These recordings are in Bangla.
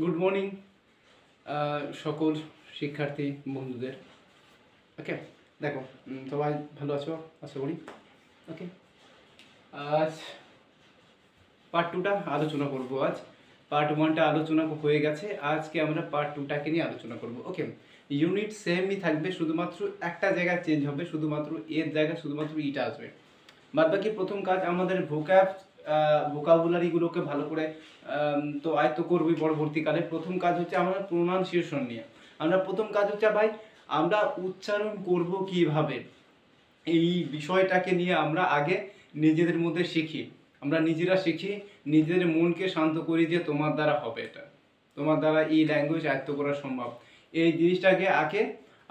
গুড মর্নিং সকল শিক্ষার্থী বন্ধুদের। ওকে, দেখো সবাই ভালো আছো আশা করি। ওকে, আজ পার্ট টুটা আলোচনা করব। আজ পার্ট ওয়ানটা আলোচনা হয়ে গেছে, আজকে আমরা পার্ট টুটাকে নিয়ে আলোচনা করব। ওকে, ইউনিট সেমই থাকবে, শুধুমাত্র একটা জায়গায় চেঞ্জ হবে, শুধুমাত্র এর জায়গায় শুধুমাত্র ইটা আসবে। বাদ বাকি প্রথম কাজ আমাদের ভোকাবুলারিগুলোকে ভালো করে তো আয়ত্ত করবি পরবর্তীকালে। প্রথম কাজ হচ্ছে আমরা প্রোনাউন্সিয়েশন নিয়ে। আমরা প্রথম কাজ হচ্ছে ভাই আমরা উচ্চারণ করব কিভাবে, এই বিষয়টাকে নিয়ে আমরা আগে নিজেদের মধ্যে শিখি। আমরা নিজেরা শিখি, নিজেদের মনকে শান্ত করি যে তোমার দ্বারা হবে, এটা তোমার দ্বারা এই ল্যাঙ্গুয়েজ আয়ত্ত করা সম্ভব। এই জিনিসটাকে আগে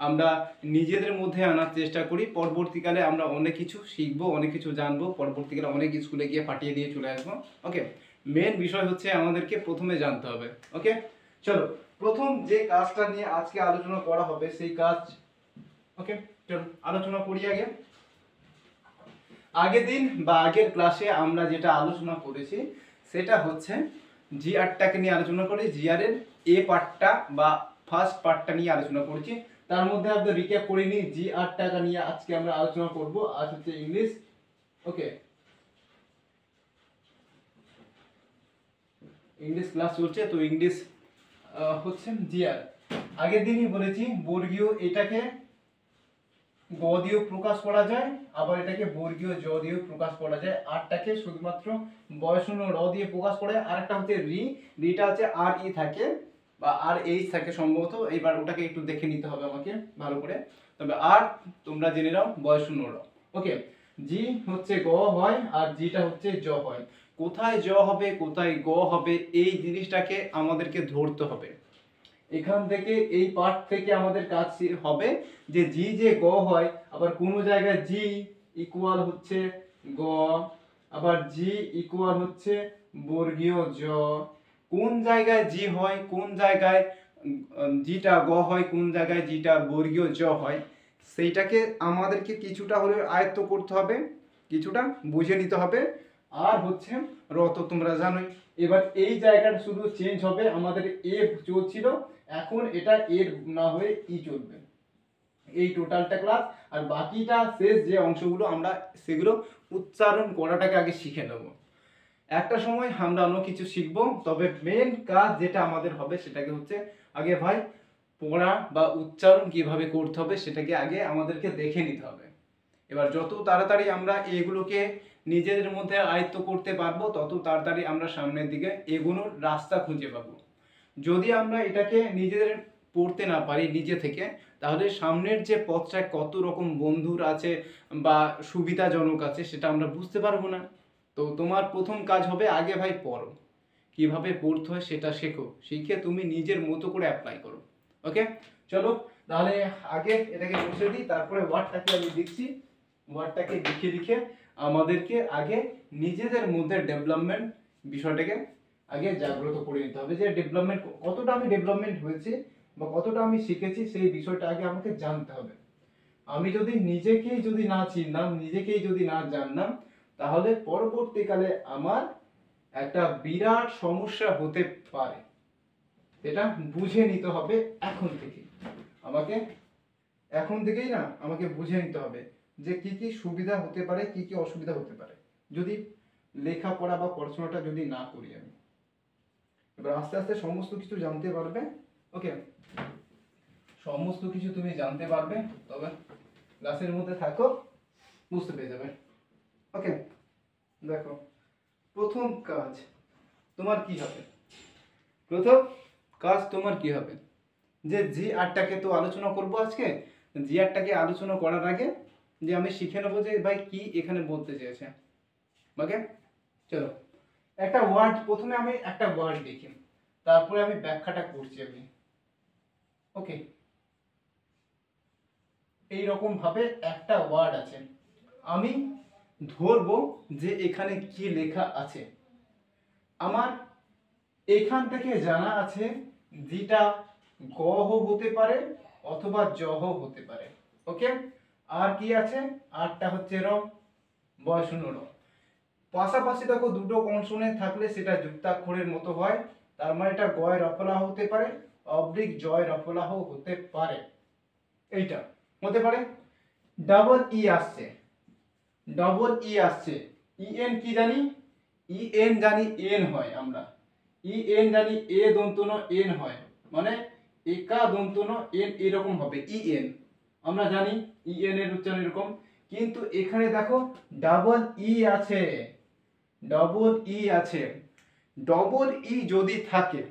আমরা নিজেদের মধ্যে আনার চেষ্টা করি। পরবর্তীকালে আমরা অনেক কিছু শিখবো, অনেক কিছু জানবো, পরবর্তীকালে অনেক স্কুলে গিয়ে ফাটিয়ে দিয়ে চলে আসবো। ওকে, মেন বিষয় হচ্ছে আমাদেরকে প্রথমে জানতে হবে। ওকে, চলো প্রথম যে কাজটা নিয়ে আজকে আলোচনা করা হবে সেই কাজ। ওকে, চলো আলোচনা করি আগে। আগের দিন বা আগের ক্লাসে আমরা যেটা আলোচনা করেছি সেটা হচ্ছে জিআরটাকে নিয়ে আলোচনা করি। জিআরের এ পার্টটা বা ফার্স্ট পার্টটা নিয়ে আলোচনা করেছি। তার মধ্যে আমরা রিক্যাপ করে নিই। জিআরটাকে নিয়ে আজকে আমরা আলোচনা করব। আজ হচ্ছে ইংলিশ। ওকে, ইংলিশ ক্লাস চলছে, তো ইংলিশ হচ্ছে জিআর। আগের দিনই বলেছি বর্গীয় এটাকে গ দিয়েও প্রকাশ করা যায়, আবার এটাকে বর্গীয় জ দিয়েও প্রকাশ করা যায়। আরটাকে শুধুমাত্র বয়শূন্য র দিয়ে প্রকাশ করে। আরেকটা হচ্ছে রিটা হচ্ছে আর ই থাকে বা আর এইচ থাকে সম্ভবত। এইবার ওটাকে একটু দেখে নিতে হবে আমাকে ভালো করে। তবে আর তোমরা জেনে নাও বয়শূন্য র। ওকে, জি হচ্ছে গ হয় আর জিটা হচ্ছে জ হয়। কোথায় জ হবে কোথায় গ হবে এই জিনিসটাকে আমাদেরকে ধরতে হবে। এখান থেকে এই পার্ট থেকে আমাদের কাজ হবে যে জি যে গ হয়, আবার কোনো জায়গায় জি ইকুয়াল হচ্ছে গ, আবার জি ইকুয়াল হচ্ছে বর্গীয় জ। কোন জায়গায় জি হয়, কোন জায়গায় জিটা গ হয়, কোন জায়গায় জিটা বর্গীয় জ হয়, সেইটাকে আমাদেরকে কিছুটা হলেও আয়ত্ত করতে হবে, কিছুটা বুঝে নিতে হবে। আর হচ্ছে র তো তোমরা জানোই। এবার এই জায়গাটা শুধু চেঞ্জ হবে, আমাদের এ চলছিল, এখন এটা এর না হয়ে ই চলবে। এই টোটালটা ক্লাস। আর বাকিটা শেষ যে অংশগুলো আমরা সেগুলো উচ্চারণ করাটাকে আগে শিখে নেব। একটা সময় আমরা অন্য কিছু শিখবো, তবে মেন কাজ যেটা আমাদের হবে সেটাকে হচ্ছে আগে ভাই পড়া বা উচ্চারণ কিভাবে করতে হবে সেটাকে আগে আমাদেরকে দেখে নিতে হবে। এবার যত তাড়াতাড়ি আমরা এগুলোকে নিজেদের মধ্যে আয়ত্ত করতে পারবো তত তাড়াতাড়ি আমরা সামনের দিকে এগোনোর রাস্তা খুঁজে পাবো। যদি আমরা এটাকে নিজেদের পড়তে না পারি নিজে থেকে, তাহলে সামনের যে পথটা কত রকম বন্ধুর আছে বা সুবিধাজনক আছে সেটা আমরা বুঝতে পারবো না। তো তোমার প্রথম কাজ হবে আগে ভাই পড়ো, কিভাবে পড়তে হয় সেটা শেখো, শিখে তুমি নিজের মতো করে অ্যাপ্লাই করো। ওকে, চলো তাহলে আগে এটাকে বসে দিই, তারপরে ওয়ার্ডটাকে আমি লিখছি। ওয়ার্ডটাকে লিখে লিখে আমাদেরকে আগে নিজেদের মধ্যে ডেভেলপমেন্ট বিষয়টাকে আগে জাগ্রত করে নিতে হবে, যে ডেভেলপমেন্ট কতটা আমি ডেভেলপমেন্ট হয়েছে বা কতটা আমি শিখেছি সেই বিষয়টা আগে আমাকে জানতে হবে। আমি যদি নিজেকেই যদি না চিনলাম, নিজেকেই যদি না জানলাম, তাহলে পরবর্তীকালে আমার একটা বিরাট সমস্যা হতে পারে। এটা বুঝে নিতে হবে এখন থেকে। আমাকে এখন থেকেই না আমাকে বুঝে নিতে হবে যে কি কি সুবিধা হতে পারে, কি কি অসুবিধা হতে পারে যদি লেখাপড়া বা পড়াশোনাটা যদি না করি আমি। এবার আস্তে আস্তে সমস্ত কিছু জানতে পারবে। ওকে, সমস্ত কিছু তুমি জানতে পারবে, তবে ক্লাসের মধ্যে থাকো, বুঝতে পেরে যাবে। ওকে, দেখো প্রথম কাজ তোমার কি হবে। প্রথম কাজ তোমার কি হবে, যে জি আরটাকে তো আলোচনা করব আজকে। জি আরটাকে আলোচনা করার আগে যে আমি শিখে নেবো যে ভাই কি এখানে বলতে চেয়েছে। ওকে, চলো একটা ওয়ার্ড, প্রথমে আমি একটা ওয়ার্ড লিখি, তারপরে আমি ব্যাখ্যাটা করছি আমি। ওকে, এই রকম ভাবে একটা ওয়ার্ড আছে, আমি ধরবো যে এখানে কি লেখা আছে। আমার এখান থেকে জানা আছে যেটা গহ হতে পারে অথবা জহ হতে পারে। ওকে, আর কি আছে, আরটা হচ্ছে র, বয়শূন্য র। পাশাপাশি দেখো দুটো কনসোনেন্ট থাকলে সেটা যুক্তাক্ষরের মতো হয়, তার মানে এটা গয় রফলা হতে পারে, অবলিক জয় রফলাহ হতে পারে, এইটা হতে পারে। ডাবল ই আসছে, ডবল ই আসছে, ইএন কি জানি, ইএন জানি এন হয়, আমরা ইএন জানি এ দন্ত ন এন হয়, মানে একা দন্ত ন এন এরকম হবে ইএন, আমরা জানি ইএন এর উচ্চারণ এরকম। কিন্তু এখানে দেখো ডাবল ই আছে, ডবল ই আছে। ডবল ই যদি থাকে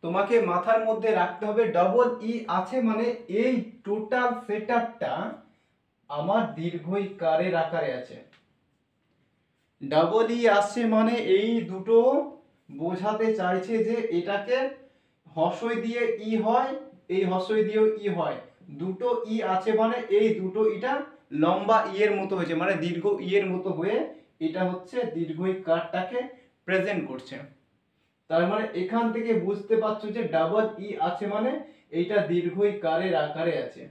তোমাকে মাথার মধ্যে রাখতে হবে ডবল ই আছে মানে এই টোটাল সেটআপটা আমার দীর্ঘই কারের আকারে আছে। ডাবল ই আসছে মানে এই দুটো বোঝাতে চাইছে যে এটাকে হর্ষই দিয়ে ই হয়, এই হর্ষই দিয়েও ই হয়, দুটো ই আছে মানে এই দুটো এটা লম্বা ই এর মতো হয়েছে, মানে দীর্ঘ ই এর মতো হয়ে এটা হচ্ছে দীর্ঘই কারটাকে প্রেজেন্ট করছে। তার মানে এখান থেকে বুঝতে পারছো যে ডাবল ই আছে মানে এইটা দীর্ঘই কারের আকারে আছে।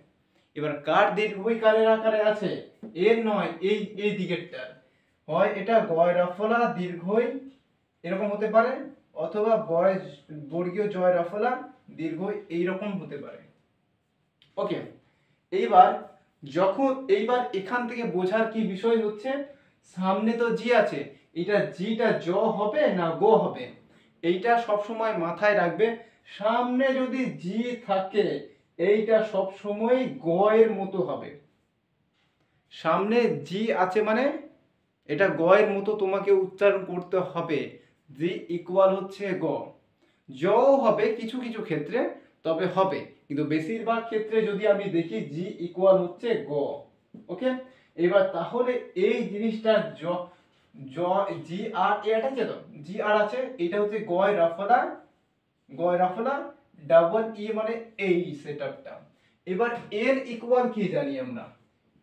এবার কার দীর্ঘই কারের আকারে আছে, এর নয়, এই দিকেরটার, হয় এটা গয় রফলা দীর্ঘই এরকম হতে পারে, অথবা বয় বর্গীয় জয় রফলা দীর্ঘই এইরকম হতে পারে। ওকে, এইবার এইবার এখান থেকে বোঝার কি বিষয় হচ্ছে, সামনে তো জি আছে, এটা জিটা জ হবে না গ হবে, এইটা সব সময় মাথায় রাখবে। সামনে যদি জি থাকে এইটা সব সময় গ এর মতো হবে, সামনে জি আছে মানে এটা গ এর মতো তোমাকে উচ্চারণ করতে হবে। জি ইকুয়াল হচ্ছে গ, জ হবে কিছু কিছু ক্ষেত্রে, তবে হবে, কিন্তু বেশিরভাগ ক্ষেত্রে যদি আমি দেখি জি ইকুয়াল হচ্ছে গ। ওকে, এবার তাহলে এই জিনিসটা জ জ জি আর এটা আছে, তো জি আর আছে, এটা হচ্ছে গয় রফলা, গয় রফলা ডাবল ই মানে এই সেটআপটা। এবার এর ইকুয়াল কি জানি আমরা,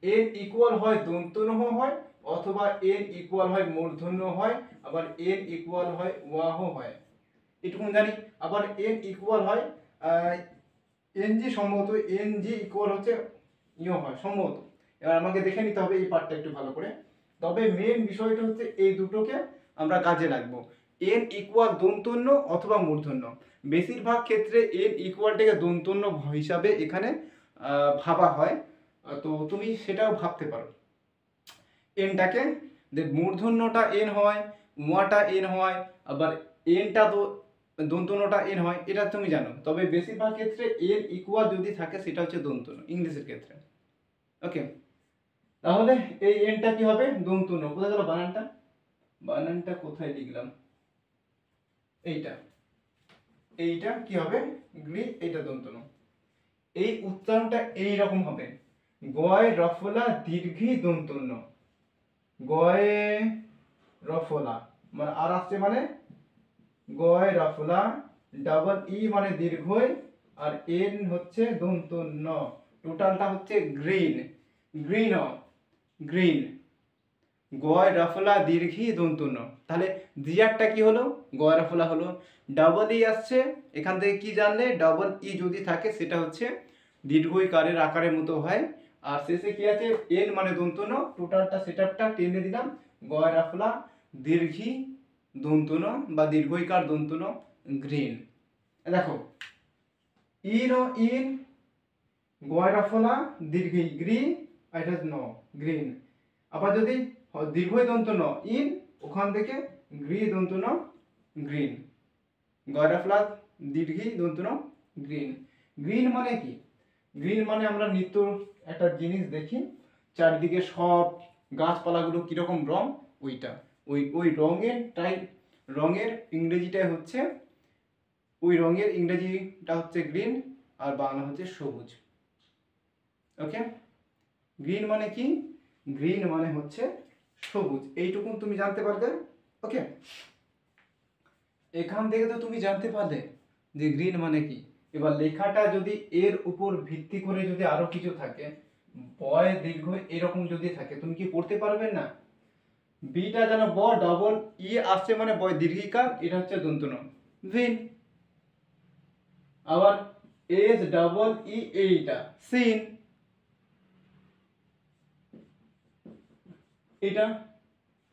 এর ইকুয়াল হয় দন্তন্য হয়, অথবা এর ইকুয়াল হয় মূর্ধন্য হয়, আবার এর ইকুয়াল হয় ওয়াহ হয়, এটুকু জানি। আবার এন ইকুয়াল হয় এনজি, সম্ভবত এনজি ইকুয়াল হচ্ছে ইও হয় সম্ভবত। এবার আমাকে দেখে নিতে হবে এই পার্টটা একটু ভালো করে। তবে মেন বিষয়টা হচ্ছে এই দুটোকে আমরা কাজে লাগবো, এন ইকুয়াল দন্তন্য অথবা মূর্ধন্য। বেশিরভাগ ক্ষেত্রে এন ইকুয়ালটাকে দন্তন্য হিসাবে এখানে ভাবা হয়, তো তুমি সেটাও ভাবতে পারো এনটাকে, যে মূর্ধন্যটা এন হয়, ওয়াটা এন হয়, আবার এনটা তো দন্তন্যটা এন হয়, এটা তুমি জানো। তবে বেশিরভাগ ক্ষেত্রে এন ইকুয়াল যদি থাকে সেটা হচ্ছে দন্তন্য ইংলিশের ক্ষেত্রে। ওকে, তাহলে এই এনটা কি হবে দন্তন্য, কোথায় গেল বানানটা, বানানটা কোথায় লিখলাম, এইটা, এইটা কি হবে গ্রি, এইটা দন্তন্য। এই উচ্চারণটা এই রকম হবে, গয় রফলা দীর্ঘী দন্তন্য, গয় রফলা মানে আর আসছে মানে গয় রফলা, ডাবল ই মানে দীর্ঘই, আর এন হচ্ছে দন্ত ন, টোটালটা হচ্ছে গ্রিন, গ্রিন গ্রিন, গয় রফলা দীর্ঘি দন্ত ন। তাহলে জিয়ারটা কি হলো, গয় রফলা হলো, ডাবল ই আসছে, এখান থেকে কি জানলে ডাবল ই যদি থাকে সেটা হচ্ছে দীর্ঘই কারের আকারের মতো হয়, আর শেষে কি আছে এন মানে দন্ত ন, টোটালটা সেটআপটা টেনে দিলাম, গয় রফলা দীর্ঘি দন্তন বা দীর্ঘইকার দন্তন গ্রিন। দেখো ইন ও ইন, গয় রফলা দীর্ঘই গ্রি, এটা ন গ্রিন। আবার যদি দীর্ঘই দন্ত ন ইন, ওখান থেকে গ্রি দন্ত ন গ্রিন, গয় রফলা দীর্ঘি দন্ত ন গ্রিন। গ্রিন মানে কি, গ্রিন মানে আমরা নিত্য একটা জিনিস দেখি চারিদিকে সব গাছপালাগুলো কিরকম রং, ওইটা ওই ওই রঙের টাইপ, রঙের ইংরেজিটা হচ্ছে, ওই রঙের ইংরেজিটা হচ্ছে গ্রিন, আর বাংলা হচ্ছে সবুজ। ওকে, গ্রিন মানে কি, গ্রিন মানে হচ্ছে সবুজ, এইটুকুন তুমি জানতে পারবে। ওকে, এখান থেকে তো তুমি জানতে পারলে যে গ্রিন মানে কি। এবার লেখাটা যদি এর উপর ভিত্তি করে যদি আরো কিছু থাকে, বয় দীর্ঘ এরকম যদি থাকে, তুমি কি পড়তে পারবে না। বিটা যেন ব, ডবল ই আসছে মানে বয় দীর্ঘিকার, এটা হচ্ছে দন্তন ভিন। আবার এস ডবল ই এইটা সিন, এটা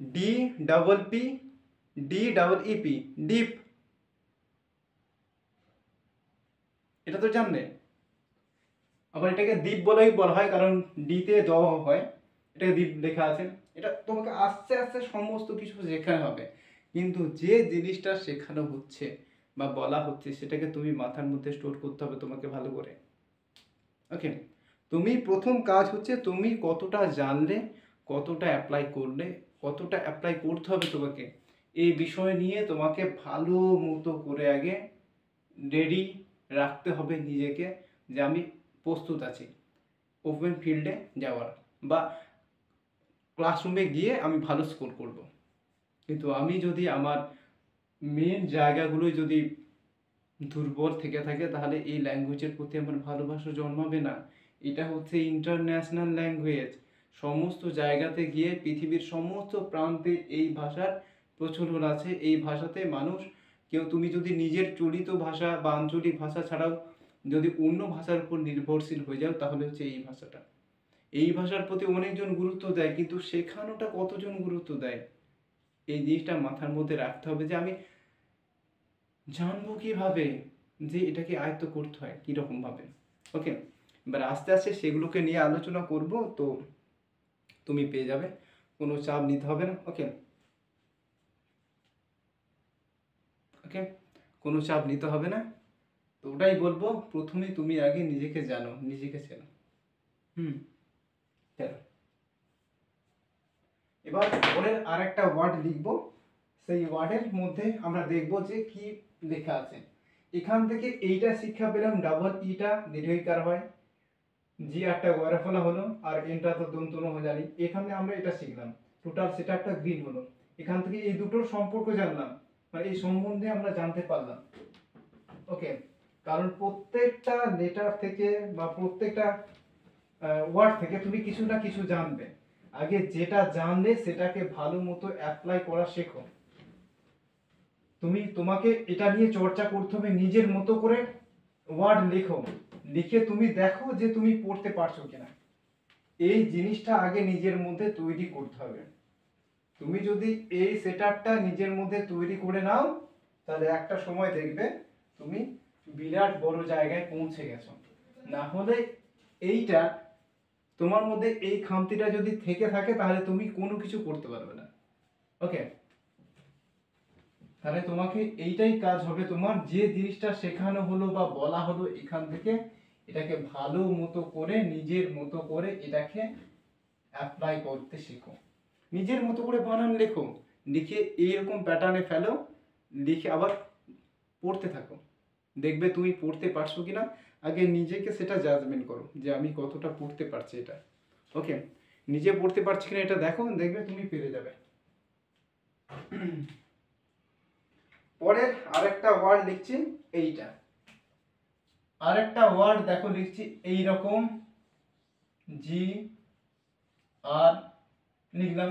D double P DEEP, deep, এটা তো জানলে। আবার এটাকে দ্বীপ বলেই বলা হয়, কারণ ডিতে দ হয়, এটাকে দ্বীপ লেখা আছে। এটা তোমাকে আস্তে আস্তে সমস্ত কিছু শেখানো হবে, কিন্তু যে জিনিসটা শেখানো হচ্ছে বা বলা হচ্ছে সেটাকে তুমি মাথার মধ্যে স্টোর করতে হবে তোমাকে ভালো করে। ওকে, তুমি প্রথম কাজ হচ্ছে তুমি কতটা জানলে, কতটা অ্যাপ্লাই করলে, কতটা অ্যাপ্লাই করতে হবে তোমাকে, এই বিষয় নিয়ে তোমাকে ভালো মতো করে আগে রেডি রাখতে হবে নিজেকে, যে আমি প্রস্তুত আছি ওপেন ফিল্ডে যাওয়ার, বা ক্লাসরুমে গিয়ে আমি ভালো স্কোর করব। কিন্তু আমি যদি আমার মেন জায়গাগুলোই যদি দুর্বল থেকে থাকে, তাহলে এই ল্যাঙ্গুয়েজের প্রতি আমার ভালোবাসা জন্মাবে না। এটা হচ্ছে ইন্টারন্যাশনাল ল্যাঙ্গুয়েজ, সমস্ত জায়গাতে গিয়ে পৃথিবীর সমস্ত প্রান্তে এই ভাষার প্রচলন আছে। এই ভাষাতে মানুষ কেউ, তুমি যদি নিজের চলিত ভাষা বা আঞ্চলিক ভাষা ছাড়াও যদি অন্য ভাষার উপর নির্ভরশীল হয়ে যাও, তাহলে হচ্ছে এই ভাষাটা। এই ভাষার প্রতি অনেকজন গুরুত্ব দেয়, কিন্তু শেখানোটা কতজন গুরুত্ব দেয়, এই জিনিসটা মাথার মধ্যে রাখতে হবে, যে আমি জানবো কিভাবে যে এটাকে আয়ত্ত করতে হয় কীরকম ভাবে। ওকে, এবার আস্তে আস্তে সেগুলোকে নিয়ে আলোচনা করব, তো তুমি পেয়ে যাবে, কোনো চাপ নিতে হবে না। ওকে ওকে, কোনো চাপ নিতে হবে না। তো ওটাই বলবো, প্রথমে তুমি আগে নিজেকে জানো, নিজেকে চেনো। চলো, এবার পরের আর একটা ওয়ার্ড লিখবো, সেই ওয়ার্ডের মধ্যে আমরা দেখব যে কি লেখা আছে। এখান থেকে এইটা শিক্ষা পেলাম, ডাবল ইটা দীর্ঘইকার হয়, জি একটা গয়রা ফলা হলো, আর এনটা তো দন্তন্য হয়ে জানি। এখানে আমরা এটা শিখলাম, টোটাল সেটা একটা গ্রিন হলো। এখান থেকে এই দুটোর সম্পর্ক জানলাম, মানে এই সম্বন্ধে আমরা জানতে পারলাম। ওকে, কারণ প্রত্যেকটা লেটার থেকে বা প্রত্যেকটা ওয়ার্ড থেকে তুমি কিছু না কিছু জানবে। আগে যেটা জানলে সেটাকে ভালো মতো অ্যাপ্লাই করা শেখো। তোমাকে এটা নিয়ে চর্চা করতে হবে, নিজের মতো করে ওয়ার্ড লেখো, লিখে তুমি দেখো যে তুমি পড়তে পারছো কিনা। এই জিনিসটা আগে নিজের মধ্যে তৈরি করতে হবে। তুমি যদি এই সেটআপটা নিজের মধ্যে তৈরি করে নাও, তাহলে একটা সময় দেখবে তুমি বিরাট বড় জায়গায় পৌঁছে গেছো। না হলে এইটা তোমার মধ্যে এই খামতিটা যদি থেকে থাকে, তাহলে তুমি কোনো কিছু করতে পারবে না। ওকে, তাহলে তোমাকে এইটাই কাজ হবে, তোমার যে জিনিসটা শেখানো হলো বা বলা হলো এখান থেকে এটাকে ভালো মতো করে নিজের মতো করে এটাকে অ্যাপ্লাই করতে শেখো। নিজের মতো করে বানান লেখো, লিখে এইরকম প্যাটার্নে ফেলো, লিখে আবার পড়তে থাকো। দেখবে তুমি পড়তে পারছো কিনা, আগে নিজেকে সেটা জাজমেন্ট করো যে আমি কতটা পড়তে পারছি এটা। ওকে, নিজে পড়তে পারছি কিনা এটা দেখো, দেখবে তুমি পেরে যাবে। পরের আরেকটা ওয়ার্ড লিখছি, এইটা আরেকটা ওয়ার্ড দেখো লিখছি এইরকম, জি আর লিখলাম,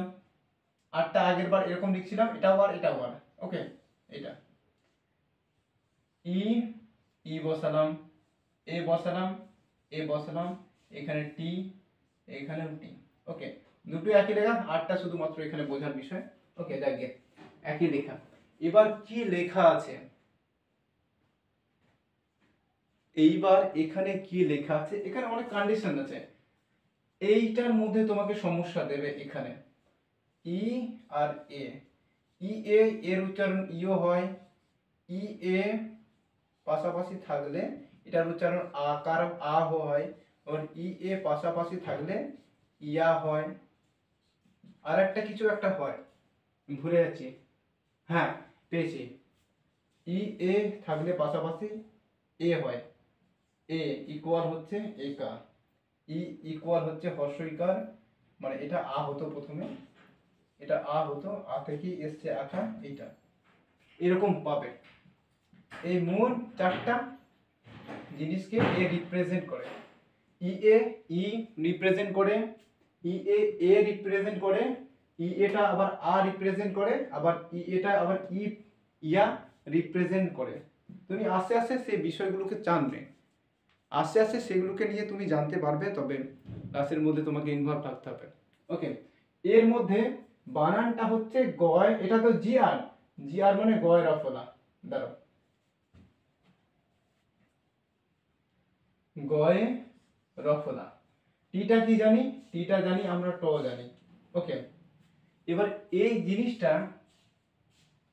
আরটা আগের বার এরকম লিখছিলাম, এটাও আর এটাও আর। ওকে, এটা ই, ই বসালাম, এ বসালাম, এ বসালাম, এখানে টি, এখানেও টি। ওকে, দুটো একই লেখা, আরটা শুধুমাত্র এখানে বোঝার বিষয়। ওকে, দেখে একই লেখা। এবার কি লেখা আছে, এইবার এখানে কি লেখা আছে, এখানে অনেক কন্ডিশন আছে, এইটার মধ্যে তোমাকে সমস্যা দেবে। এখানে ই আর এ, ই এ এর উচ্চারণ ইও হয়, ই এ পাশাপাশি থাকলে এটার উচ্চারণ আকার আ হয়, আর ই এ পাশাপাশি থাকলে ইয়া হয়। আর একটা কিছু একটা হয়, ভুলে যাচ্ছি, হ্যাঁ পেয়েছি, ই এ থাকলে পাশাপাশি এ হয়, এ ইকুয়াল হচ্ছে একার, ই ইকুয়াল হচ্ছে হর্ষইকার, মানে এটা আ হতো প্রথমে, এটা আ হতো, আ থেকে এসছে আকা, এইটা এরকম পাবে। এই মোট চারটা জিনিসকে এ রিপ্রেজেন্ট করে। ই এ ই রিপ্রেজেন্ট করে, ই এ এ রিপ্রেজেন্ট করে, ই এটা আবার আ রিপ্রেজেন্ট করে, আবার ই এটা আবার ই ইয়া রিপ্রেজেন্ট করে। তুমি আস্তে আস্তে সেই বিষয়গুলোকে জানবে, আস্তে আস্তে সেগুলোকে নিয়ে তুমি জানতে পারবে, তবে ক্লাসের মধ্যে তোমাকে ইনভলভ থাকতে হবে। ওকে, এর মধ্যে বানানটা হচ্ছে গয়, এটা তো জি আর, জি আর মানে গয় রফলা, দাঁড়াও, গয়ে রফলা। টিটা কি জানি, টিটা জানি আমরা ট জানি। ওকে, এবার এই জিনিসটা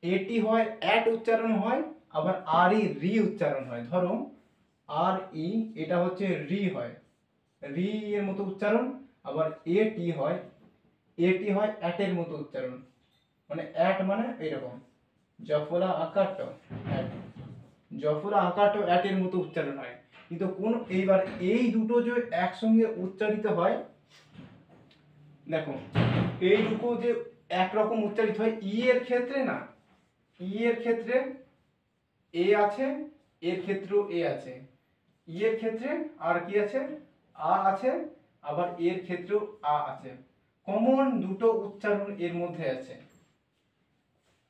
এটি হয় অ্যাট উচ্চারণ হয়, আবার আর ই রি উচ্চারণ হয়। ধরো আর ই এটা হচ্ছে রি হয়, রি এর মতো উচ্চারণ, আবার এ টি হয়, এটি হয় অ্যাটের মতো উচ্চারণ। মানে অ্যাট মানে এইরকম জফলা আকার ট, অ্যাট, জফলা আকার ট অ্যাটের মতো উচ্চারণ হয়। কিন্তু কোন এইবার এই দুটো যে একসঙ্গে উচ্চারিত হয়, দেখো এই দুটো যে একরকম উচ্চারিত হয়, ই এর ক্ষেত্রে না, ই এর ক্ষেত্রে এ আছে, এর ক্ষেত্রেও এ আছে, ই এর ক্ষেত্রে আর কি আছে, আ আছে, আবার এর ক্ষেত্রেও আ আছে। কমন দুটো উচ্চারণ এর মধ্যে আছে।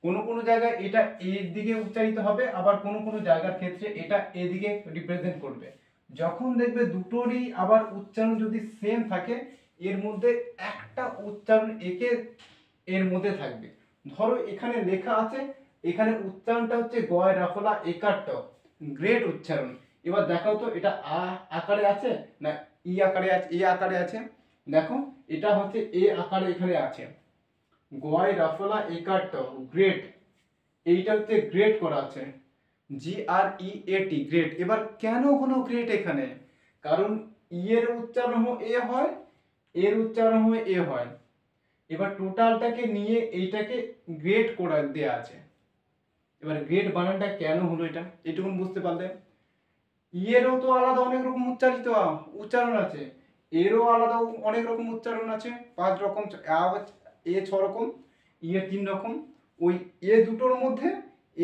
কোন কোন জায়গায় এটা এর দিকে উচ্চারিত হবে, আবার কোন কোন জায়গার ক্ষেত্রে এটা এদিকে রিপ্রেজেন্ট করবে। যখন দেখবে দুটোরই আবার উচ্চারণ যদি সেম থাকে, এর মধ্যে একটা উচ্চারণ একে এর মধ্যে থাকবে। ধরো এখানে লেখা আছে, এখানে উচ্চারণটা হচ্ছে গয় রফলা একার ট, গ্রেট উচ্চারণ। এবার দেখাও তো এটা আ আকারে আছে না ই আকারে আছে, এ আকারে আছে। দেখো এটা হচ্ছে এ আকারে এখানে আছে, গয় রফলা একার ট, গ্রেট, এইটা হচ্ছে গ্রেট করা আছে, জি আর ই এ টি, গ্রেট। এবার কেন হলো গ্রেট এখানে, কারণ ই এর উচ্চারণ এ হয়, এর উচ্চারণ এ হয়। এবার টোটালটাকে নিয়ে এইটাকে গ্রেড করা দেয়া আছে। এবার গ্রেড বানানটা কেন হলো এটা এটুকুন বুঝতে পারলে। ইয়েরও তো আলাদা অনেক রকম উচ্চারণ আছে, এরও আলাদা অনেক রকম উচ্চারণ আছে, 5 রকম, এ 6 রকম, ইয়ের 3 রকম। ওই এ দুটোর মধ্যে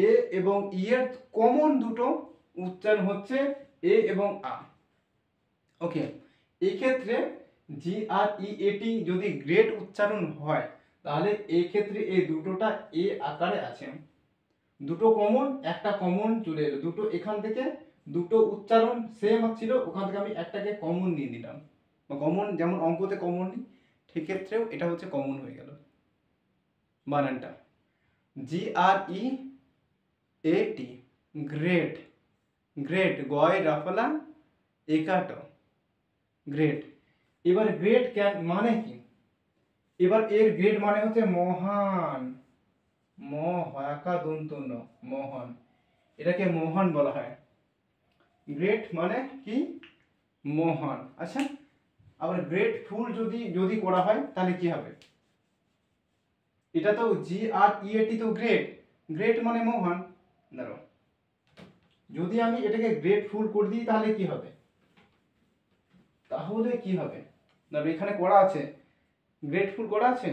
এ এবং ইয়ের কমন দুটো উচ্চারণ হচ্ছে এ এবং আ। ওকে, এই ক্ষেত্রে জি আর ই এটি যদি গ্রেট উচ্চারণ হয়, তাহলে এই ক্ষেত্রে এই দুটোটা এ আকারে আছে। দুটো কমন, একটা কমন চলে এলো, দুটো এখান থেকে দুটো উচ্চারণ সেম ছিল, ওখান থেকে আমি একটাকে কমন নিয়ে নিলাম। কমন যেমন অঙ্কতে কমন নিই, ঠিক ক্ষেত্রেও এটা হচ্ছে কমন হয়ে গেল বানানটা। জি আর ই এ টি, গ্রেট, গ্রেট, গয় রফলা একাট, গ্রেট। এবার গ্রেট মানে কি, এবার এর গ্রেট মানে হচ্ছে মহান, ম হয়াকা দন্ত ন, মহান, এটাকে মহান বলা হয়। গ্রেট মানে কি, মহান। আচ্ছা, আবার গ্রেটফুল যদি যদি করা হয় তাহলে কি হবে, এটা তো জি আর ই এটি তো গ্রেট, গ্রেট মানে মহান। দাঁড়াও, যদি আমি এটাকে গ্রেটফুল করে দিই তাহলে কি হবে, তাহলে কি হবে, দাঁড়াও এখানে করা আছে, গ্রেটফুল করা আছে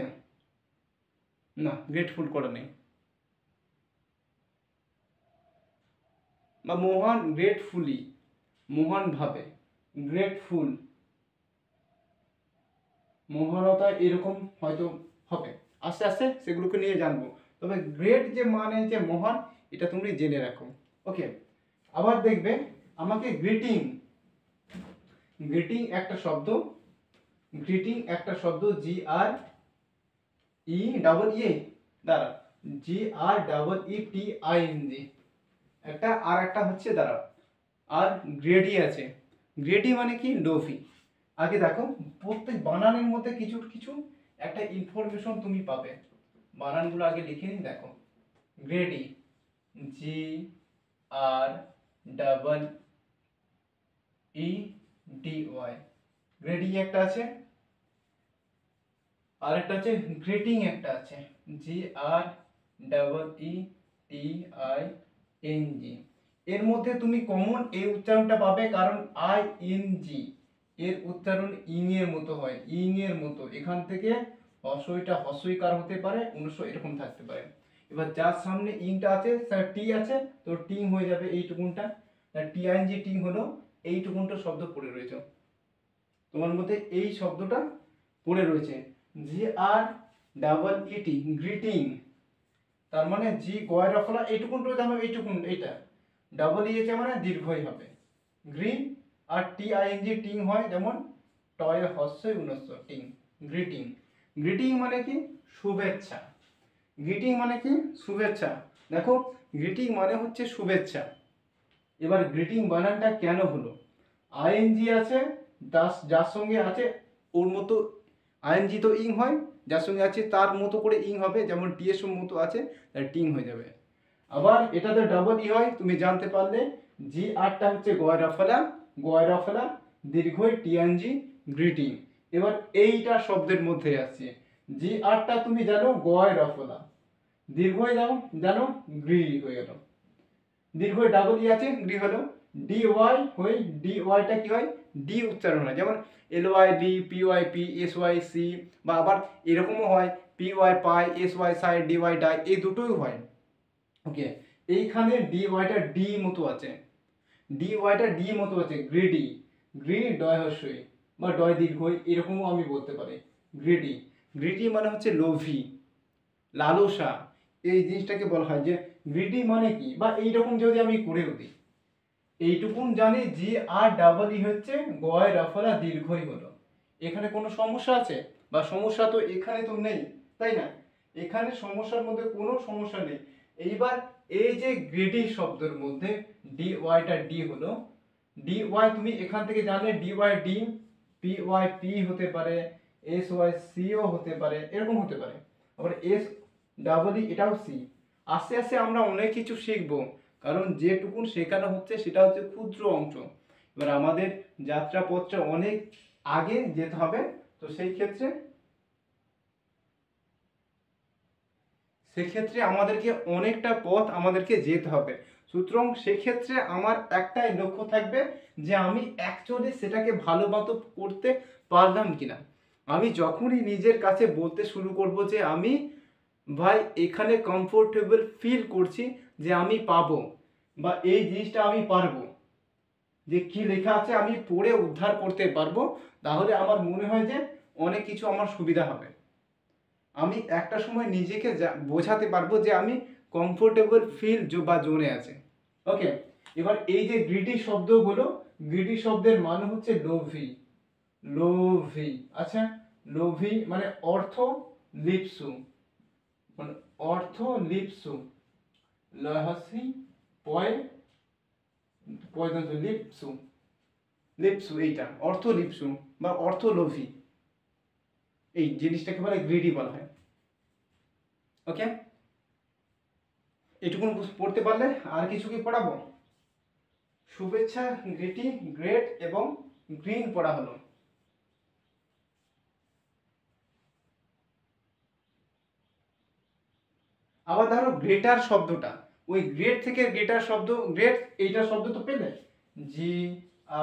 না, গ্রেটফুল করা নেই, বা মহান, গ্রেটফুলি, মহান ভাবে, গ্রেটফুল, মহানতা, এরকম হয়তো হবে, আস্তে আস্তে সেগুলোকে নিয়ে জানবো। তবে গ্রেট যে মানে যে মহান, এটা তুমি জেনে রাখো। ওকে, আবার দেখবে আমাকে গ্রিটিং, গ্রিটিং একটা শব্দ, গ্রিটিং একটা শব্দ, জি আর ই ডাবল ই, দাঁড়া, G R double E T I N G একটা, আর একটা হচ্ছে দাঁড়া, আর গ্রেডি আছে, গ্রেডি মানে কি, ডোফি। আগে দেখো প্রত্যেক বানানের মধ্যে কিছু কিছু একটা ইনফরমেশন তুমি পাবে, বানানগুলো আগে লিখে নিন। দেখো greedy, G R double E D Y, greedy একটা আছে, আর একটা আছে গ্রেটিং, একটা আছে, G R double E T I N G. এর মধ্যে তুমি কমন এই উচ্চারণটা পাবে, কারণ আই এন জি এর উচ্চারণ ইং এর মতো হয়, ইং এর মতো। এখান থেকে হস্যইটা হস্যইকার হতে পারে, অনুস্ব এরকম থাকতে পারে। এবার যার সামনে ইংটা আছে, স্যার টি আছে, তো টিং হয়ে যাবে এইটুকুনটা, টি আই এন জি টিং হলো, এইটুকুনটা শব্দ পড়ে রয়েছে তোমার মধ্যে, এই শব্দটা পড়ে রয়েছে, জি আর ডাবল ইটি, গ্রিটিং, তার মানে জি গয় রফলা এইটুকুনটা জানো, এইটুকুন এইটা ডাবল ইয়েছে মানে দীর্ঘই হবে, গ্রিন, আর T I N G ting হয়, যেমন টয় হস্যই উনস্য টিং, গ্রিটিং। গ্রিটিং মানে কি, শুভেচ্ছা। গ্রিটিং মানে কি? শুভেচ্ছা। দেখো, গ্রিটিং মানে হচ্ছে শুভেচ্ছা। এবার গ্রিটিং বানানটা কেন হলো? আইএনজি আছে, যার সঙ্গে আছে ওর মতো, আইএনজি তো ইং হয়, যার সঙ্গে আছে তার মতো করে ইং হবে, যেমন টি এর মতো আছে তাই টিং হয়ে যাবে। আবার এটাতে ডাবল ই হয়, তুমি জানতে পারলে। জি আরটা হচ্ছে গয়রাফলা, গয়রাফলা দীর্ঘই টিএনজি গ্রিটিং। এবার এইটা শব্দের মধ্যে আছে, জি আরটা তুমি জানো গয়রাফলা, দীর্ঘই জানো গ্রি হয়ে গেল। দীর্ঘ ডাবল ই আছে, গ্রি হলো। ডি ওয়াই হয়ে, ডি ওয়াইটা কি হয়? ডি উচ্চারণ হয়, যেমন L Y D, P Y P, S Y C, বা আবার এরকমও হয় P Y pie, S Y sigh, D Y die, এই দুটোই হয়। ওকে, এইখানে ডি ওয়াইটা ডি মতো আছে, ডি ওয়াইটা ডি মতো আছে, গ্রিডি, গ্রি ডয় হস্যই বা ডয় দীর্ঘই, এরকমও আমি বলতে পারি গ্রিডি। গ্রিডি মানে হচ্ছে লোভী, লালসা, এই জিনিসটাকে বলা হয় যে গ্রিডি মানে কি। বা এইরকম যদি আমি করেও দিই, এইটুকুন জানি জি আর ডাবল ই হচ্ছে গয় রফলা দীর্ঘই হলো। এখানে কোনো সমস্যা আছে? বা সমস্যা তো এখানে তো নেই, তাই না? এখানে সমস্যার মধ্যে কোনো সমস্যা নেই। এইবার এই যে গ্রিডি শব্দের মধ্যে ডি ওয়াইটা ডি হলো, ডি ওয়াই তুমি এখান থেকে জানলে D Y D, P Y P হতে পারে, এস ওয়াই সিও হতে পারে, এরকম হতে পারে। আবার এস ডাবল ই এটাও সি। আস্তে আস্তে আমরা অনেক কিছু শিখবো, কারণ যেটুকুন শেখানো হচ্ছে সেটা হচ্ছে ক্ষুদ্র অংশ। এবার আমাদের যাত্রাপথটা অনেক আগে যেতে হবে, তো সেক্ষেত্রে আমাদেরকে অনেকটা পথ আমাদেরকে যেতে হবে। সুতরাং সেক্ষেত্রে আমার একটাই লক্ষ্য থাকবে যে আমি অ্যাকচুয়ালি সেটাকে ভালো মতো করতে পারলাম কিনা। আমি যখনই নিজের কাছে বলতে শুরু করব যে আমি ভাই এখানে কমফোর্টেবল ফিল করছি, যে আমি পাবো বা এই জিনিসটা আমি পারবো, যে কি লেখা আছে আমি পড়ে উদ্ধার করতে পারবো, তাহলে আমার মনে হয় যে অনেক কিছু আমার সুবিধা হবে। আমি একটা সময় নিজেকে বোঝাতে পারবো যে আমি কমফোর্টেবল ফিল বা জোনে আছে। ওকে, এবার এই যে গ্রিডি শব্দগুলো, গ্রিডি শব্দের মানে হচ্ছে লোভী, লোভী। আচ্ছা, লোভী মানে অর্থ লিপসু, মানে অর্থ লিপসু, লহসি পয় পয়দন্ত লিপসু, লিপসু এইটা অর্থ লিপসু বা অর্থ লোভী, এই জিনিসটাকে বলে গ্রিডি বলা হয়। ওকে, এটুকুন পড়তে পারলে আর কিছু কি পড়াবো? শুভেচ্ছা, গ্রিটি, গ্রেট এবং গ্রিন পড়া হলো। আবার ধরো গ্রেটার শব্দটা, ওই গ্রেট থেকে গ্রেটার শব্দ, গ্রেট এইটা শব্দ তো পেলে, জি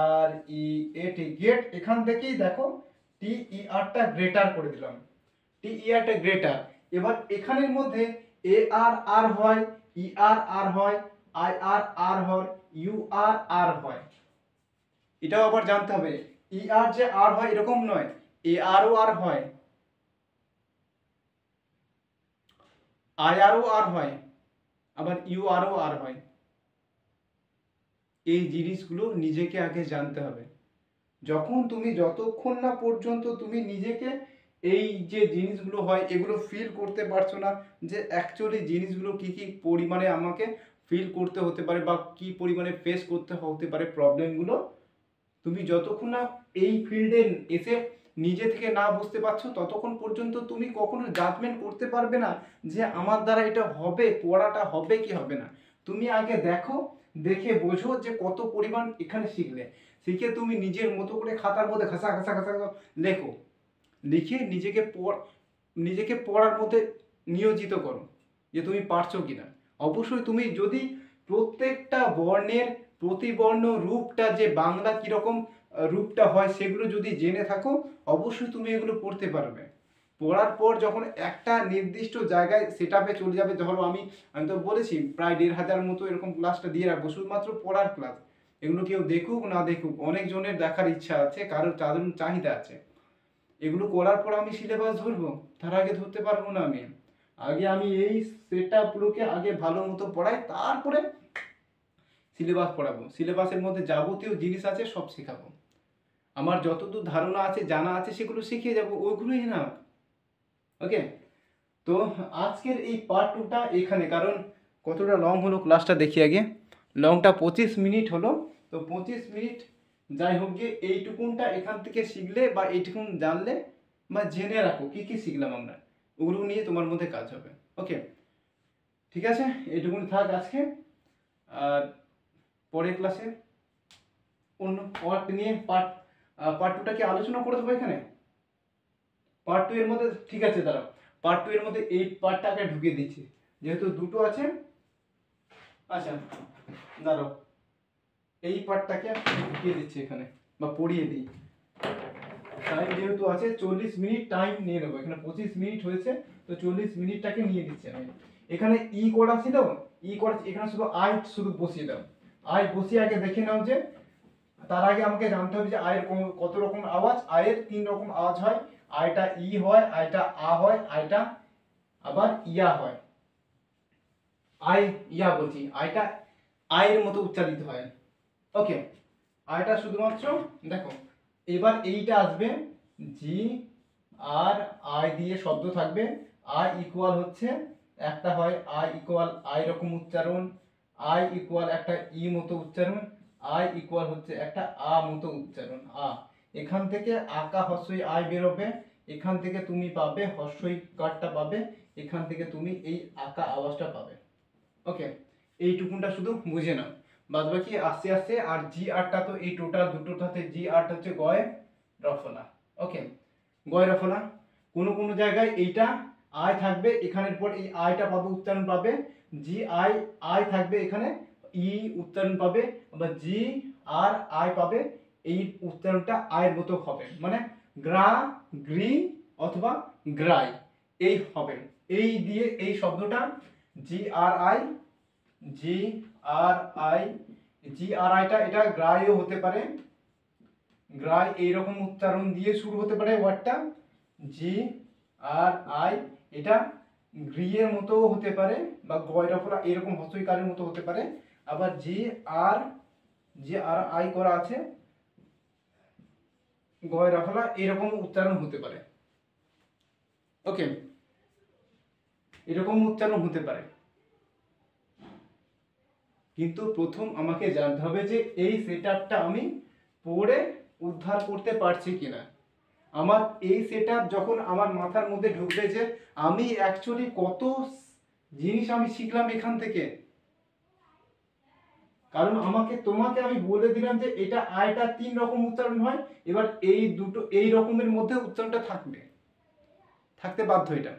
আর ই এ টি, গ্রেট, এখান থেকেই দেখো টি ই আরটা গ্রেটার করে দিলাম, টি ই আরটা গ্রেটার। এবার এখানের মধ্যে এ আর আর হয়, ই আর আর হয়, আই আর আর হয়, ইউ আর আর হয়। এটাও আবার জানতে হবে, ই আর যে আর হয় এরকম নয়, এ আরও আর হয়, আই আরও আর হয়, আবার ইউ আরও আর হয়। এই জিনিসগুলো নিজেকে আগে জানতে হবে। যখন তুমি, যতক্ষণ না পর্যন্ত তুমি নিজেকে এই যে জিনিসগুলো হয় এগুলো ফিল করতে পারছো না, যে অ্যাকচুয়ালি জিনিসগুলো কি কি পরিমাণে আমাকে ফিল করতে হতে পারে বা কি পরিমাণে ফেস করতে হতে পারে প্রবলেমগুলো, তুমি যতক্ষণ না এই ফিল্ডে এসে নিজে থেকে না বুঝতে পারছো, ততক্ষণ পর্যন্ত তুমি কখনো জাজমেন্ট করতে পারবে না যে আমার দ্বারা এটা হবে, পড়াটা হবে কি হবে না। তুমি আগে দেখো, দেখে বোঝো যে কত পরিমাণ এখানে শিখলে, শিখে তুমি নিজের মতো করে খাতার মধ্যে ঘাসা ঘাসা ঘাসা লেখো, লিখে নিজেকে পড়ার মধ্যে নিয়োজিত করো যে তুমি পারছো কিনা। অবশ্যই তুমি যদি প্রত্যেকটা বর্ণের প্রতিবর্ণ রূপটা, যে বাংলা কিরকম রূপটা হয় সেগুলো যদি জেনে থাকো, অবশ্যই তুমি এগুলো পড়তে পারবে। পড়ার পর যখন একটা নির্দিষ্ট জায়গায় সেট আপে চলে যাবে, ধরো আমি তো বলেছি প্রায় ১,৫০০ মতো এরকম ক্লাসটা দিয়ে রাখবো, শুধুমাত্র পড়ার ক্লাস। এগুলো কেউ দেখুক না দেখুক, অনেকজনের দেখার ইচ্ছা আছে, কারোর তাদের চাহিদা আছে। এগুলো করার পর আমি সিলেবাস ধরবো, তার আগে ধরতে পারবো না। আমি এই সেট আপগুলোকে আগে ভালো মতো পড়াই, তারপরে সিলেবাস পড়াবো। সিলেবাসের মধ্যে যাবতীয় জিনিস আছে সব শেখাবো, আমার যতদূর ধারণা আছে জানা আছে সেগুলো শিখিয়ে যাবো, ওইগুলোই না। ওকে, তো আজকের এই পার্ট 2টা এখানে, কারণ কতটা লং হলো ক্লাসটা দেখি আগে। লংটা 25 মিনিট হলো। তো 25 মিনিট যাই হোক গিয়ে এইটুকুনটা এখান থেকে শিখলে বা এইটুকুন জানলে বা জেনে রাখো কী কী শিখলাম আমরা, ওগুলো নিয়ে তোমার মধ্যে কাজ হবে। ওকে, ঠিক আছে, এইটুকুন থাক আজকে। আর পরের ক্লাসে অন্য পার্ট নিয়ে পার্ট 2টা কি আলোচনা করে দেবো এখানে। পার্ট 2 এর মধ্যে, ঠিক আছে দাঁড়াও, পার্ট 2 এর মধ্যে এই পার্টটাকে ঢুকিয়ে দিচ্ছি, যেহেতু দুটো আছে। আচ্ছা দাঁড়াও, এই পার্টটাকে ঢুকিয়ে দিচ্ছি এখানে বা পড়িয়ে দিই। টাইম যেহেতু আছে 40 মিনিট টাইম নিয়ে নেবো, এখানে 25 মিনিট হয়েছে, তো 40 মিনিটটাকে নিয়ে দিচ্ছি আমি। এখানে ই করা ছিল, এখানে শুধু শুধু বসিয়ে দাও। বসিয়ে আগে দেখে নাও যে, তার আগে আমাকে জানতে হবে যে আয়ের কত রকম আওয়াজ। আয়ের 3 রকম আওয়াজ হয়। আয়টা ই হয়, আয়টা আ হয়, আয়টা আবার ইয়া হয়। ইয়া বলছি, আয়টা আয়ের মতো উচ্চারিত হয়। ওকে, আয়টা শুধুমাত্র দেখো, এবার এইটা আসবে জি আর আই দিয়ে শব্দ থাকবে। আই ইকুয়াল হচ্ছে একটা হয় আই ইকুয়াল আই রকম উচ্চারণ, আই ইকুয়াল একটা ই মতো উচ্চারণ, আই ইকুয়াল হচ্ছে একটা আ মতো উচ্চারণ। এখান থেকে আকা হস্যই আই বেরোবে, এখান থেকে তুমি পাবে হস্যই কারটা পাবে, এখান থেকে তুমি এই আকা আওয়াজটা পাবে। ওকে, এইটুকুনটা শুধু বুঝে নাও, বাদ বাকি আস্তে আস্তে। আর জি আরটা তো এই টোটাল দুটোটাতে জি আরটা হচ্ছে গয় রফলা। ওকে, গয় রফলা। কোনো কোনো জায়গায় এইটা আই থাকবে, এখানের পর এই আইটা পাবে, উচ্চারণ পাবে। জি আই আই থাকবে এখানে, ই উচ্চারণ পাবে। আবার জি আর আই পাবে, এই উচ্চারণটা আয়ের মতো হবে, মানে গ্রা গ্রি অথবা গ্রাই এই হবে। এই দিয়ে এই শব্দটা জি আর আই, জি আর আই, জি আর আইটা এটা গ্রাইও হতে পারে, গ্রাই এইরকম উচ্চারণ দিয়ে শুরু হতে পারে ওয়ার্ডটা। জি আর আই এটা গ্রিয়ের মতো হতে পারে, বা গয়রফলা এরকম হস্যইকারের মতো হতে পারে। আবার জি আর আই করা আছে, গয়রফলা এরকম উচ্চারণ হতে পারে। ওকে, এরকম উচ্চারণ হতে পারে। কিন্তু প্রথম আমাকে জানতে হবে যে এই সেটআপটা আমি পড়ে উদ্ধার করতে পারছি কিনা। আমার এই সেটআপ যখন আমার মাথার মধ্যে ঢুকবে যে আমি অ্যাকচুয়ালি কত জিনিস আমি শিখলাম এখান থেকে। কারণ তোমাকে আমি বলে দিলাম যে এটা আয়টা 3 রকম উচ্চারণ হয়, এবার এই দুটো এই রকমের মধ্যে উচ্চারণটা থাকতে বাধ্য এটা।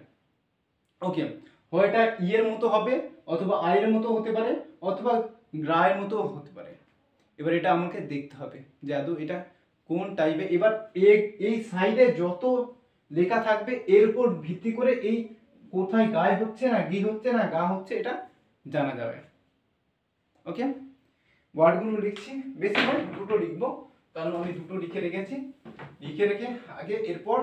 ওকে, হয় এটা ইয়ের মতো হবে, অথবা আয়ের মতো হতে পারে, অথবা গ্রায়ের মতো হতে পারে। এবার এটা আমাকে দেখতে হবে যে আদৌ এটা কোন টাইপে। এবার এই সাইডে যত লেখা থাকবে এর উপর ভিত্তি করে এই কোথায় গায়ে হচ্ছে না গি হচ্ছে না গা হচ্ছে এটা জানা যাবে। ওকে, ওয়ার্ডগুলো লিখছি, বেশি নয় দুটো লিখবো, কারণ আমি দুটো লিখে রেখেছি। লিখে রেখে আগে এরপর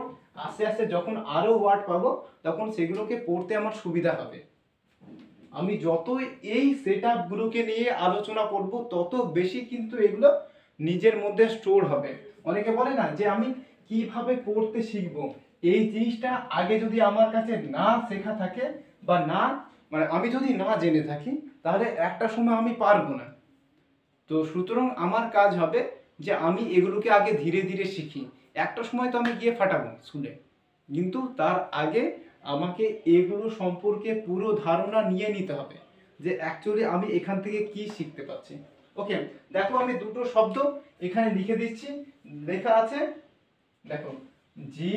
আস্তে আস্তে যখন আরো ওয়ার্ড পাবো তখন সেগুলোকে পড়তে আমার সুবিধা হবে। আমি যত এই সেটআপগুলোকে নিয়ে আলোচনা করব তত বেশি কিন্তু এগুলো নিজের মধ্যে স্টোর হবে। অনেকে বলে না যে আমি কিভাবে পড়তে শিখবো, এই জিনিসটা আগে যদি আমার কাছে না শেখা থাকে বা না, মানে আমি যদি না জেনে থাকি, তাহলে একটা সময় আমি পারবো না। তো সুতরাং আমার কাজ হবে যে আমি এগুলোকে আগে ধীরে ধীরে শিখি। একটা সময় তো আমি গিয়ে ফাটাবো স্কুলে, কিন্তু তার আগে আমাকে এগুলো সম্পর্কে পুরো ধারণা নিয়ে নিতে হবে যে অ্যাকচুয়ালি আমি এখান থেকে কি শিখতে পাচ্ছি। ওকে, দেখো আমি দুটো শব্দ এখানে লিখে দিচ্ছি। লেখা আছে দেখো, জি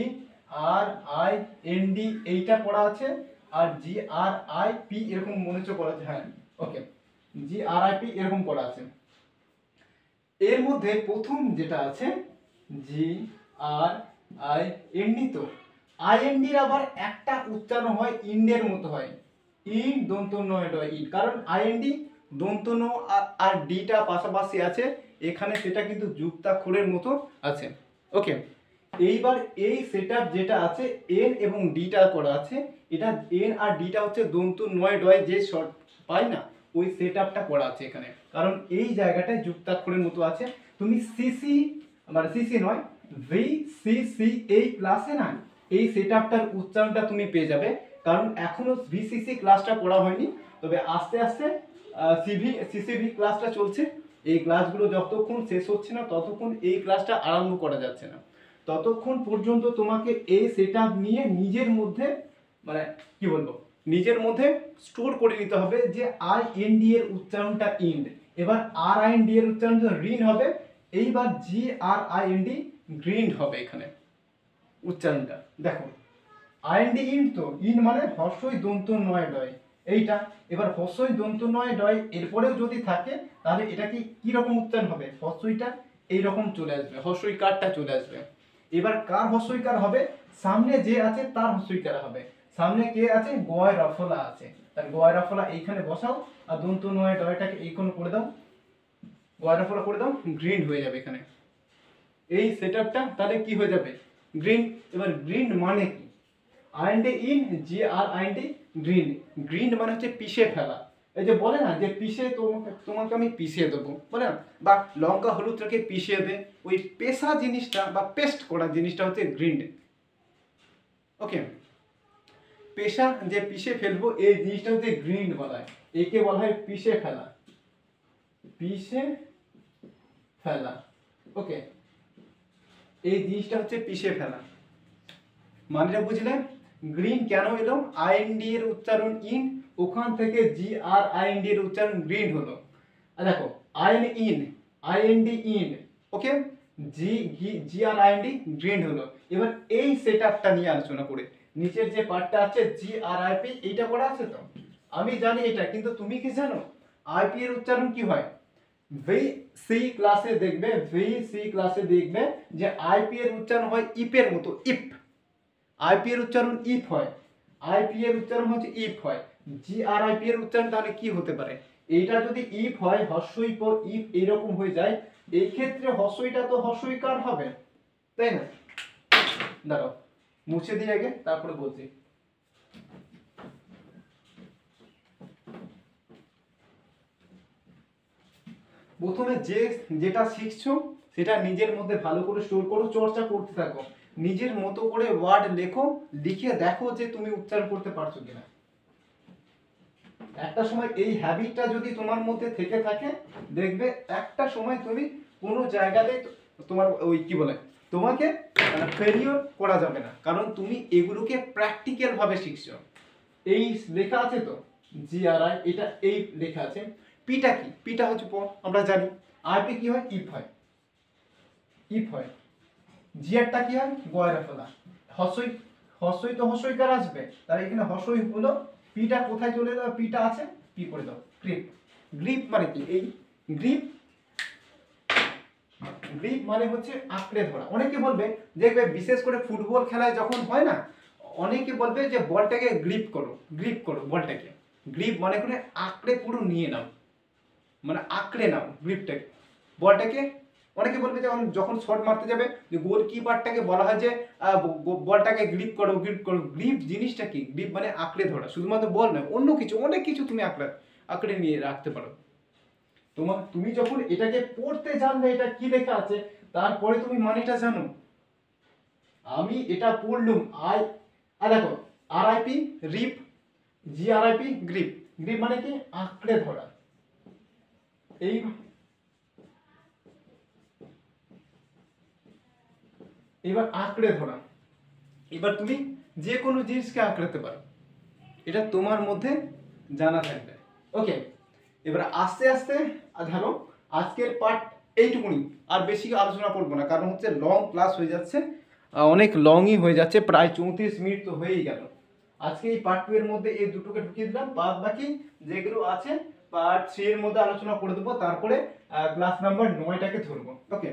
আর আই এন ডি এইটা পড়া আছে, আর জি আর আই পি এরকম মনে হচ্ছে পড়া আছে। হ্যাঁ, ওকে, জি আর আই পি এরকম পড়া আছে। এর মধ্যে প্রথম যেটা আছে G R I N D, তো আইএনডির আবার একটা উচ্চারণ হয় ইন্ডের মতো হয়, ইন দন্ত নয় হয় ইন, কারণ আইএনডি দন্ত ন আর ডিটা পাশাপাশি আছে এখানে, সেটা কিন্তু যুক্তাক্ষরের মতো আছে। ওকে, এইবার এই সেটআপ যেটা আছে এন এবং ডিটা করা আছে, এটা এন আর ডিটা হচ্ছে দন্ত নয় ডয় যে শর্ট পাই না, ওই সেটআপটা করা আছে এখানে, কারণ এই জায়গাটায় যুক্তাক্ষরের মতো আছে। তুমি সিসি মানে সিসি নয় ভি সি সি এই প্লাসে না এই সেটআপটার উচ্চারণটা তুমি পেয়ে যাবে কারণ এখনো ভিসিসি ক্লাসটা করা হয়নি, তবে আস্তে আস্তে সিসিভি ক্লাসটা চলছে। এই ক্লাসগুলো যতক্ষণ শেষ হচ্ছে না ততক্ষণ এই ক্লাসটা আরম্ভ করা যাচ্ছে না। ততক্ষণ পর্যন্ত তোমাকে এই সেটআপ নিয়ে নিজের মধ্যে মানে কি বলবো, নিজের মধ্যে স্টোর করে নিতে হবে যে আইএনডি এর উচ্চারণটা ইন্ড, এবার আর আইএনডি এর উচ্চারণ রিন হবে, এইবার জি আর আইএনডি গ্রিন্ড হবে এখানে উচ্চারণটা। দেখো আইএনডি ইন, তো ইন মানে হর্ষই দন্ত নয় ডয় এইটা, এবার হর্ষই দন্ত নয় ডয় এরপরেও যদি থাকে তাহলে এটা কি রকম উচ্চারণ হবে, হর্ষইটা এইরকম চলে আসবে, হর্ষই কারটা চলে আসবে। এবার কার হর্ষই কার হবে, সামনে যে আছে তার হর্ষই কার হবে। সামনে কে আছে, গয় রফলা আছে, তার গয় রফলা এইখানে বসাও আর দন্ত নয় ডয়টাকে এইখানে করে দাও, গয় রফলা করে দাও, গ্রিন হয়ে যাবে এখানে। এই সেটআপটা তাহলে কি হয়ে যাবে, গ্রিন। এবার গ্রিন মানে কি, IND in G R IND grind, grind মানে হচ্ছে পিষে ফেলা। এই যে বলে না যে পিষে তোমাকে আমি পিষিয়ে দেবো, বলে না, বা লঙ্কা হলুদটাকে পিষিয়ে দে, ওই পেশা জিনিসটা বা পেস্ট করা জিনিসটা হচ্ছে গ্রিন। ওকে, পেশা যে পিষে ফেলবো এই জিনিসটা হচ্ছে গ্রিন বলা হয়, একে বলা হয় পিষে ফেলা, পিষে ফেলা। ওকে, এই জিনিসটা হচ্ছে পিষে ফেলা, মানেটা বুঝলেন। গ্রিন কেন এলো, আইএনডি এর উচ্চারণ ইন, ওখান থেকে জি আর আইএনডি এর উচ্চারণ গ্রিন হলো। আর দেখো IND in, okay, G R IND grind হলো। এবার এই সেটআপটা নিয়ে আলোচনা করে, নিচের যে পার্টটা আছে জি আর আইপি এইটা পড়া আছে তো, আমি জানি এটা, কিন্তু তুমি কি জানো আইপি এর উচ্চারণ কি হয়? ভিসি ক্লাসে দেখবে যে আইপি এর উচ্চারণ হয় ইপের মতো, ইপ। আইপি এর উচ্চারণ ইফ হয়, আইপি এর উচ্চারণ হচ্ছে ইফ হয়। জি আর আইপি এর উচ্চারণ তাহলে কি হতে পারে, এইটা যদি ইফ হয়, হর্ষই পর ইফ এরকম হয়ে যায়, এই ক্ষেত্রে হর্ষইটা তো হর্ষইকার হবে, তাই না? দাঁড়াও মুছে দিই আগে, তারপরে বলছি। প্রথমে যেটা শিখছো সেটা নিজের মধ্যে ভালো করে স্টোর করো, চর্চা করতে থাকো, নিজের মতো করে ওয়ার্ড লেখো, লিখে দেখো যে তুমি উচ্চারণ করতে পারছো কিনা। একটা সময় এই হ্যাবিটটা যদি তোমার মধ্যে থেকে থাকে, দেখবে একটা সময় তুমি কোনো জায়গাতে তোমার ওই কি বলে তোমাকে ফেলিওর করা যাবে না, কারণ তুমি এগুলোকে প্র্যাকটিক্যাল ভাবে শিখছো। এই লেখা আছে তো জিআরআই, এটা এই লেখা আছে। পিটা কি, পিটা হচ্ছে আমরা জানি, আইপি কি হয়, ইফ হয়, ইফ হয়। জিআরটা কি হয়, গয়রা ফেলা। হর্ষই তো হর্ষইকার আসবে, তার এখানে হর্ষই হলো, পিটা কোথায় চলে যাবে, পিটা আছে, পি করে দাও, গ্রিপ। গ্রিপ মানে কি, এই গ্রিপ, গ্রিপ মানে হচ্ছে আঁকড়ে ধরা। অনেকে বলবে, দেখবে বিশেষ করে ফুটবল খেলায় যখন হয় না, অনেকে বলবে যে বলটাকে গ্রিপ করো বলটাকে, গ্রিপ মানে করে আঁকড়ে পুরো নিয়ে নাও, মানে আঁকড়ে নাও গ্রিপটাকে, বলটাকে। অনেকে বলবে যে যখন শট মারতে যাবে, যে গোলকিপারটাকে বলা হয় যে বলটাকে গ্রিপ করো। গ্রিপ জিনিসটা কি, গ্রিপ মানে আঁকড়ে ধরা, শুধুমাত্র বল নয়, অন্য কিছু, অনেক কিছু তুমি আঁকড়ে নিয়ে রাখতে পারো। তুমি যখন এটাকে পড়তে জানবে এটা কি লেখা আছে, তারপরে তুমি মানেটা জানো। আমি এটা পড়লুম দেখো আরআইপি রিপ, জিআরআইপি গ্রিপ। গ্রিপ মানে কি, আঁকড়ে ধরা। এই এবার আঁকড়ে ধরা, এবার তুমি যে কোনো জিনিসকে আঁকড়াতে পারো, এটা তোমার মধ্যে জানা থাকবে। ওকে, এবার আস্তে আস্তে ধরো আজকের পার্ট এইটুকুনি, আর বেশি আলোচনা করবো না, কারণ হচ্ছে লং ক্লাস হয়ে যাচ্ছে, অনেক লংই হয়ে যাচ্ছে, প্রায় 34 মিনিট তো হয়েই গেল। আজকে এই পার্ট 2 এর মধ্যে এই দুটোকে ঢুকিয়ে দিলাম, বাদ বাকি যেগুলো আছে পার্ট 3 এর মধ্যে আলোচনা করে দেবো, তারপরে ক্লাস নাম্বার 9টাকে ধরবো। ওকে,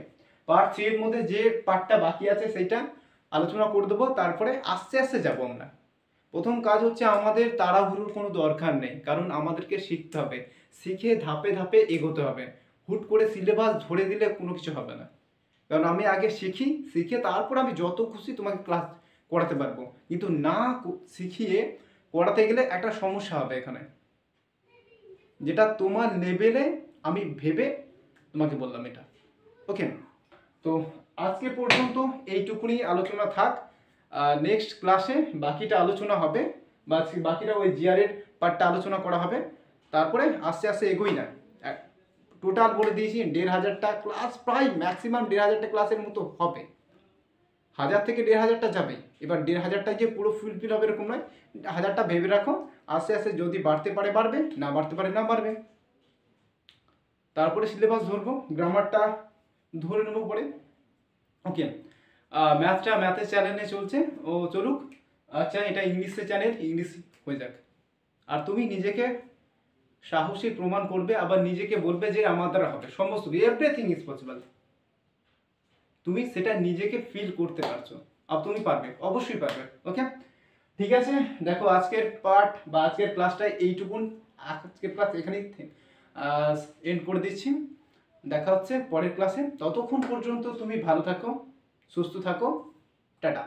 পার্ট 3 এর মধ্যে যে পার্টটা বাকি আছে সেইটা আলোচনা করে দেবো, তারপরে আস্তে আস্তে যাবো আমরা। প্রথম কাজ হচ্ছে আমাদের তাড়াহুড়োর কোনো দরকার নেই, কারণ আমাদেরকে শিখতে হবে, শিখে ধাপে ধাপে এগোতে হবে। হুট করে সিলেবাস ধরে দিলে কোনো কিছু হবে না, কারণ আমি আগে শিখে তারপর আমি যত খুশি তোমাকে ক্লাস করাতে পারবো, কিন্তু না শিখিয়ে করাতে গেলে একটা সমস্যা হবে এখানে, যেটা তোমার লেভেলে আমি ভেবে তোমাকে বললাম এটা। ওকে, তো আজকে পর্যন্ত এইটুকুনি আলোচনা থাক, নেক্সট ক্লাসে বাকিটা আলোচনা হবে, বাকিটা ওই জিআরের পার্টটা আলোচনা করা হবে। তারপরে আস্তে আস্তে এগোই না। টোটাল বলে দিয়েছি 1500টা ক্লাস, প্রায় ম্যাক্সিমাম 1500টা ক্লাসের মতো হবে। 1000 থেকে 1500টা যাবে। এবার 1500টা যে পুরো ফুলফিল হবে এরকম নয়, 1000টা ভেবে রাখো। আস্তে আস্তে যদি বাড়তে পারে বাড়বে, না বাড়তে পারে না বাড়বে। তারপরে সিলেবাস ধরবো, গ্রামারটা ধরে নেবো পরে। ওকে, ম্যাথের চ্যানেলে চলছে, ও চলুক। আচ্ছা, এটা ইংলিশের চ্যানেল, ইংলিশ হয়ে যাক। আর তুমি নিজেকে সাহসী প্রমাণ করবে, আবার নিজেকে বলবে যে আমার দ্বারা হবে, সমস্ত এভরিথিং ইজ পসিবল। তুমি সেটা নিজেকে ফিল করতে পারছো, আর তুমি পারবে, অবশ্যই পারবে। ওকে, ঠিক আছে। দেখো আজকের পার্ট বা আজকের ক্লাসটা এইটুকুন। আজকের ক্লাস এখানেই এন্ড করে দিচ্ছি। দেখা হচ্ছে পরের ক্লাসে। ততক্ষণ পর্যন্ত তুমি ভালো থাকো, সুস্থ থাকো, টাটা।